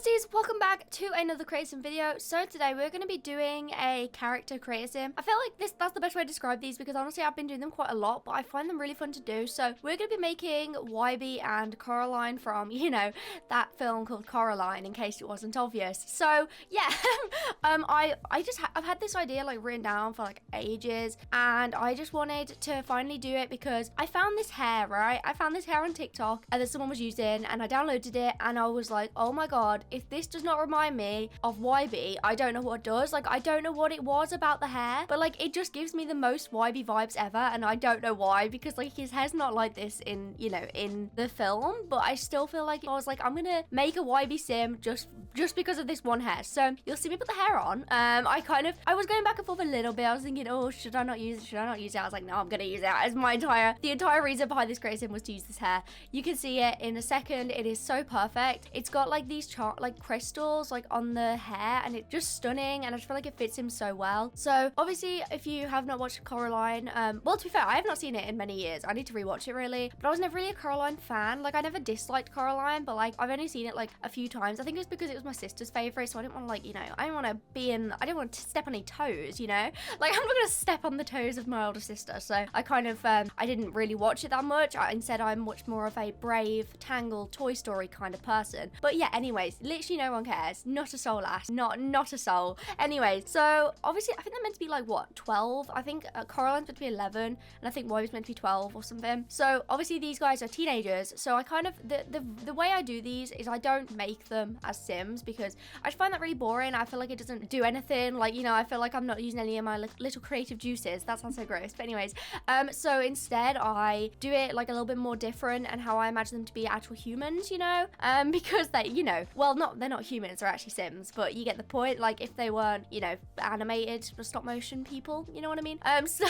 Besties, welcome back to another creative video. So today we're going to be doing a character creator sim. I feel like that's the best way to describe these because honestly I've been doing them quite a lot, but I find them really fun to do. So we're going to be making Wybie and Coraline from, you know, that film called Coraline, in case it wasn't obvious. So yeah, I've had this idea like written down for like ages, and I just wanted to finally do it because I found this hair, right? I found this hair on TikTok and that someone was using, and I downloaded it and I was like, oh my god, if this does not remind me of Wybie, I don't know what does. Like, I don't know what it was about the hair, but like it just gives me the most Wybie vibes ever, and I don't know why, because like his hair's not like this in, you know, in the film, but I still feel like I was like, I'm gonna make a Wybie sim just because of this one hair. So you'll see me put the hair on. I was going back and forth a little bit. I was thinking, oh, should I not use it? Should I not use it? I was like, no, I'm gonna use it. As the entire reason behind this creative sim was to use this hair. You can see it in a second. It is so perfect. It's got like these like crystals like on the hair, and it's just stunning, and I just feel like it fits him so well. So obviously if you have not watched Coraline, well, to be fair, I have not seen it in many years. I need to rewatch it really, but I was never really a Coraline fan. Like, I never disliked Coraline, but like I've only seen it like a few times. I think it's because it was my sister's favorite, so I didn't want to, like, you know, I didn't want to step on any toes, you know, like I'm not gonna step on the toes of my older sister. So I kind of I didn't really watch it that much. Instead I'm much more of a Brave, Tangled, Toy Story kind of person. But yeah, anyways, literally no one cares. Not a soul, ass. Not a soul. Anyways, so obviously I think they're meant to be like, what, 12? I think Coraline's meant to be 11, and I think Wybie's meant to be 12 or something. So obviously these guys are teenagers, so I kind of, the way I do these is I don't make them as Sims, because I just find that really boring. I feel like it doesn't do anything. Like, you know, I feel like I'm not using any of my little creative juices. That sounds so gross, but anyways, so instead I do it like a little bit more different, and how I imagine them to be actual humans, you know, because they, you know, well, they're not humans, they're actually Sims, but you get the point. Like, if they weren't, you know, animated stop motion people, you know what I mean? So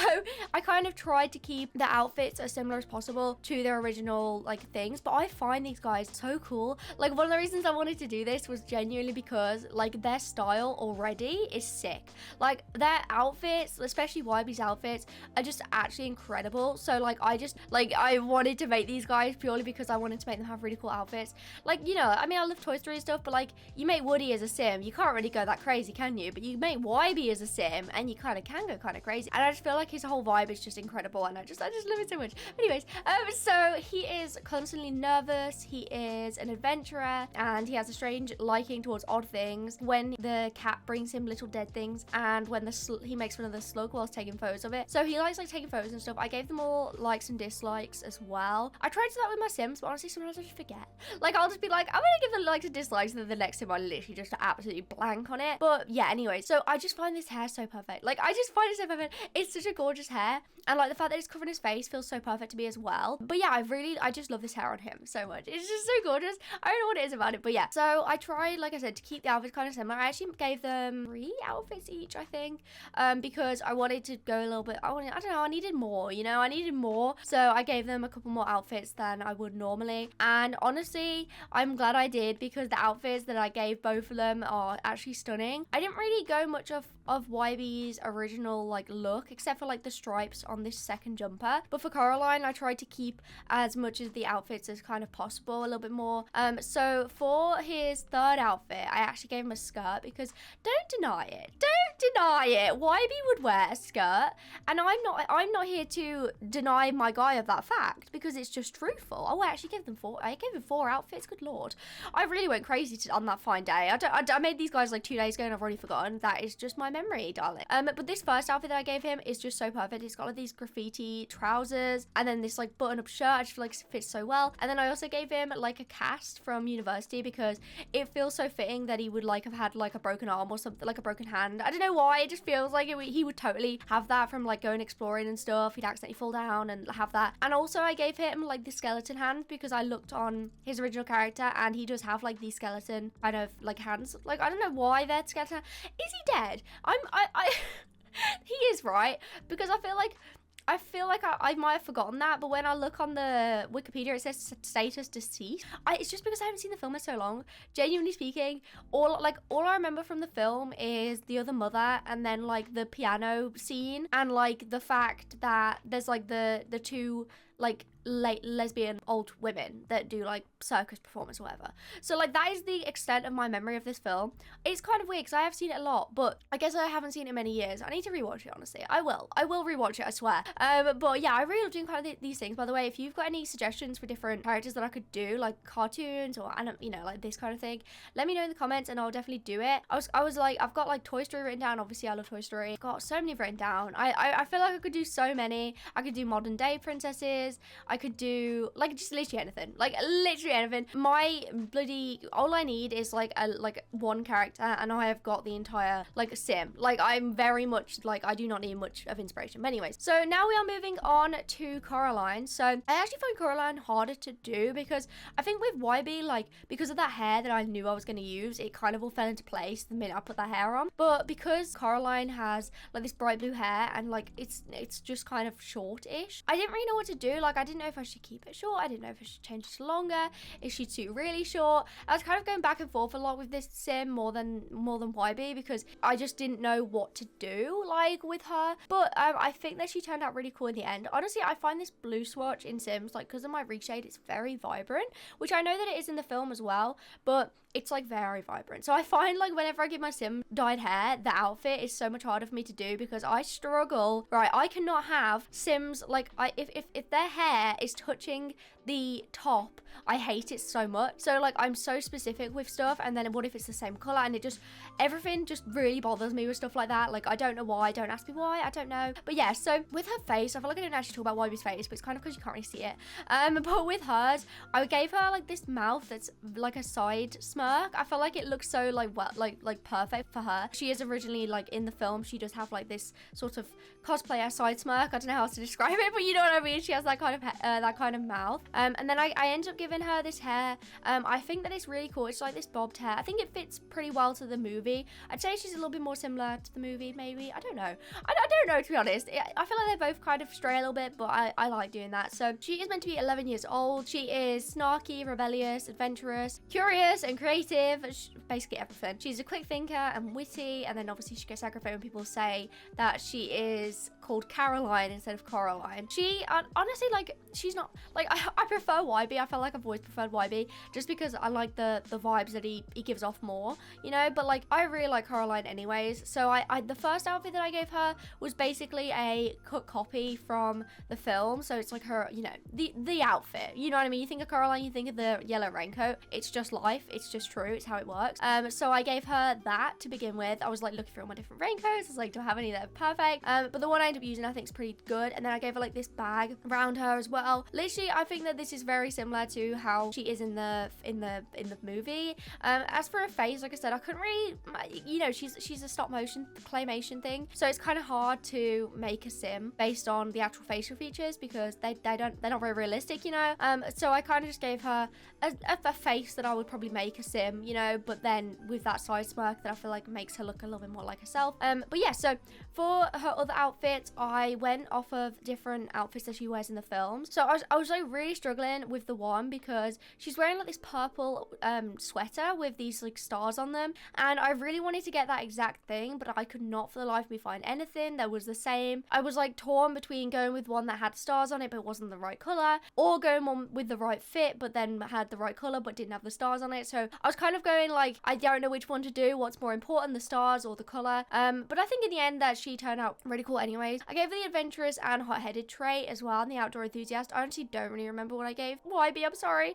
I kind of tried to keep the outfits as similar as possible to their original like things, but I find these guys so cool. Like, one of the reasons I wanted to do this was genuinely because like their style already is sick. Like, their outfits, especially Wybie's outfits, are just actually incredible. So like I wanted to make these guys purely because I wanted to make them have really cool outfits. Like, you know, I mean, I love Toy Story and stuff, but like, you make Woody as a Sim, you can't really go that crazy, can you? But you make Wybie as a Sim and you kind of can go kind of crazy, and I just feel like his whole vibe is just incredible, and I just love it so much. Anyways, so he is constantly nervous, he is an adventurer, and he has a strange liking towards odd things. When the cat brings him little dead things, and when he makes fun of the slug whilst taking photos of it, so he likes like taking photos and stuff. I gave them all likes and dislikes as well. I tried to do that with my Sims, but honestly sometimes I just forget. Like, I'll just be like, I'm gonna give them likes and dislikes, and then the next time I literally just absolutely blank on it. But yeah, anyway, so I just find this hair so perfect. Like, I just find it so perfect. It's such a gorgeous hair, and like the fact that it's covering his face feels so perfect to me as well. But yeah, I just love this hair on him so much. It's just so gorgeous. I don't know what it is about it, but yeah. So I tried, like I said, to keep the outfits kind of similar. I actually gave them 3 outfits each, I think, because I wanted to go a little bit, I don't know, I needed more, you know, I needed more. So I gave them a couple more outfits than I would normally, and honestly, I'm glad I did, because the outfits that I gave both of them are actually stunning. I didn't really go much of Wybie's original like look, except for like the stripes on this second jumper, but for Coraline I tried to keep as much of the outfits as kind of possible, a little bit more. So for his third outfit, I actually gave him a skirt, because don't deny it, Wybie would wear a skirt, and I'm not here to deny my guy of that fact, because it's just truthful. Oh, I actually gave them 4. I gave him 4 outfits. Good lord, I really went crazy on that fine day. I made these guys like 2 days ago, and I've already forgotten. That is just my memory, darling. But this first outfit that I gave him is just so perfect. It's got like these graffiti trousers, and then this like button-up shirt. I just feel like it fits so well. And then I also gave him like a cast from university, because it feels so fitting that he would like have had like a broken arm or something, like a broken hand. I don't know why, it just feels like he would totally have that from like going exploring and stuff. He'd accidentally fall down and have that. And also I gave him like the skeleton hand, because I looked on his original character and he does have like these skeleton kind of like hands. Like, I don't know why they're skeleton. Is he dead? He is, right? Because I feel like I might have forgotten that, but when I look on the Wikipedia, it says status deceased. It's just because I haven't seen the film in so long. Genuinely speaking, all I remember from the film is the other mother, and then like the piano scene, and like the fact that there's like the 2 like lesbian old women that do like circus performance or whatever. So like that is the extent of my memory of this film. It's kind of weird because I have seen it a lot, but I guess I haven't seen it in many years. I need to rewatch it, honestly. I will rewatch it, I swear. But yeah, I really love doing kind of these things. By the way, if you've got any suggestions for different characters that I could do, like cartoons or you know, like this kind of thing, let me know in the comments and I'll definitely do it. I was like, I've got like Toy Story written down. Obviously I love Toy Story. I've got so many written down. I feel like I could do so many. I could do modern day princesses. I could do like just literally anything, like literally anything. My bloody, all I need is like one character and I have got the entire like sim. Like I'm very much like, I do not need much of inspiration. But anyways, so now we are moving on to Coraline. So I actually find Coraline harder to do because I think with Wybie, like because of that hair that I knew I was going to use, it kind of all fell into place the minute I put that hair on. But because Coraline has like this bright blue hair and like it's just kind of short-ish, I didn't really know what to do. Like I didn't know if I should keep it short. I didn't know if I should change it to longer. Is she too really short? I was kind of going back and forth a lot with this sim more than Wybie because I just didn't know what to do like with her. But I think that she turned out really cool in the end. Honestly, I find this blue swatch in Sims, like because of my reshade, it's very vibrant, which I know that it is in the film as well, but it's like very vibrant. So I find like whenever I give my sim dyed hair, the outfit is so much harder for me to do because I struggle. Right, I cannot have sims like if their hair is touching the top, I hate it so much. So like I'm so specific with stuff, and then what if it's the same color, and it just, everything just really bothers me with stuff like that. Like I don't know why, don't ask me why, I don't know. But yeah, so with her face, I feel like I didn't actually talk about Wybie's face, but it's kind of because you can't really see it. But with hers, I gave her like this mouth that's like a side smirk. I felt like it looks so like like perfect for her. She is originally like in the film, she does have like this sort of cosplayer side smirk. I don't know how else to describe it, but you know what I mean. She has that kind of mouth. And then I ended up giving her this hair. I think that it's really cool. It's like this bobbed hair. I think it fits pretty well to the movie. I'd say she's a little bit more similar to the movie, maybe. I don't know. I don't know, to be honest. I feel like they're both kind of stray a little bit, but I like doing that. So she is meant to be 11 years old. She is snarky, rebellious, adventurous, curious, and creative. Basically everything. She's a quick thinker and witty, and then obviously she gets aggravated when people say that she is called Caroline instead of Coraline. She honestly, like, she's not like, I prefer Wybie. I felt like I've always preferred Wybie just because I like the vibes that he gives off more, you know. But like I really like Coraline anyways. So I the first outfit that I gave her was basically a cut copy from the film. So it's like her, you know, the outfit, you know what I mean. You think of Coraline, you think of the yellow raincoat. It's just life, it's just true, it's how it works. So I gave her that to begin with. I was like looking through all my different raincoats. I was like, do I have any that are perfect? But the one I ended up using I think is pretty good. And then I gave her like this bag around her as well. Literally, I think that this is very similar to how she is in the movie. As for her face, like I said, I couldn't really, you know, she's a stop motion claymation thing, so it's kind of hard to make a sim based on the actual facial features because they're not very realistic, you know. So I kind of just gave her a face that I would probably make a sim, you know, but then with that side smirk that I feel like makes her look a little bit more like herself. But yeah, so for her other outfits, I went off of different outfits that she wears in the films. So I was like really struggling with the one because she's wearing like this purple sweater with these like stars on them, and I really wanted to get that exact thing, but I could not for the life of me find anything that was the same. I was like torn between going with one that had stars on it but wasn't the right color, or going one with the right fit but then had the right color but didn't have the stars on it. So I was kind of going like, I don't know which one to do, what's more important, the stars or the color. But I think in the end that she turned out really cool anyways. I gave her the adventurous and hot-headed trait as well, and the outdoor enthusiast. I honestly don't really remember what I gave Wybie, I'm sorry.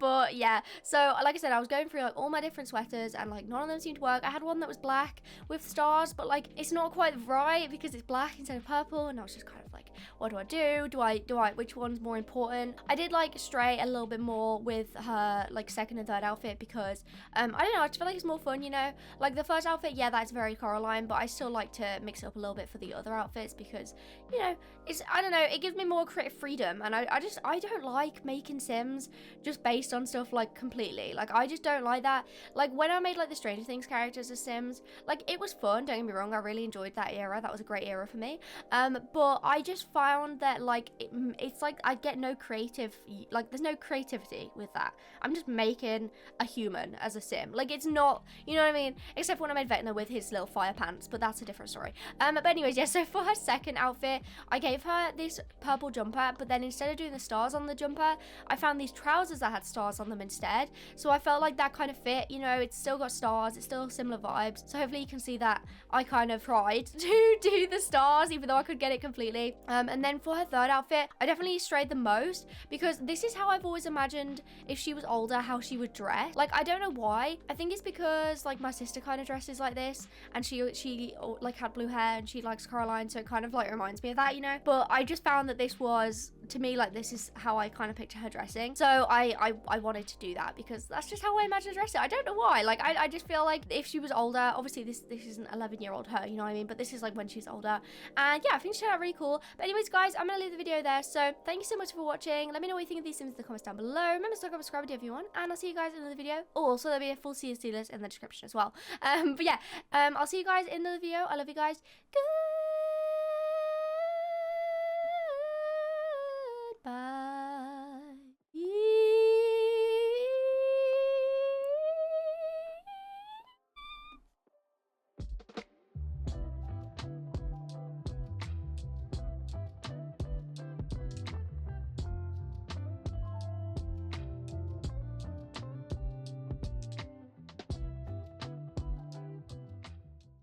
But yeah, so like I said, I was going through like all my different sweaters and like none of them seemed to work. I had one that was black with stars, but like it's not quite right because it's black instead of purple, and I was just kind of like, what do? Do I which one's more important? I did like stray a little bit more with her like second and third outfit because I don't know, I just feel like it's more fun, you know. Like the first outfit, yeah, that's very Coraline, but I still like to mix it up a little bit for the other outfits because, you know, it's, I don't know, it gives me more creative freedom, and I don't like making sims just based on stuff like completely. Like I just don't like that. Like when I made like the Stranger Things characters as sims, like it was fun, don't get me wrong, I really enjoyed that era. That was a great era for me. But I just found that like it's like I get no creative, like there's no creativity with that. I'm just making a human as a sim. Like it's not, you know what I mean? Except when I made Vecna with his little fire pants, but that's a different story. But anyways, yeah, so for her second outfit, I gave her this purple jumper jumper, but then instead of doing the stars on the jumper, I found these trousers that had stars on them instead. So I felt like that kind of fit, you know, it's still got stars, it's still similar vibes. So hopefully you can see that I kind of tried to do the stars, even though I could get it completely. And then for her third outfit, I definitely strayed the most because this is how I've always imagined if she was older, how she would dress. Like, I don't know why. I think it's because like my sister kind of dresses like this, and she like had blue hair and she likes Coraline, so it kind of like reminds me of that, you know. But I just found that this was, to me, like, this is how I kind of picture her dressing. So I wanted to do that because that's just how I imagine her dressing. I don't know why. Like, I just feel like if she was older, obviously this isn't 11-year-old her, you know what I mean? But this is like when she's older. And yeah, I think she turned out really cool. But anyways, guys, I'm gonna leave the video there. So thank you so much for watching. Let me know what you think of these things in the comments down below. Remember to subscribe if you want, and I'll see you guys in another video. Also, there'll be a full CSD list in the description as well. But yeah, I'll see you guys in another video. I love you guys. Good.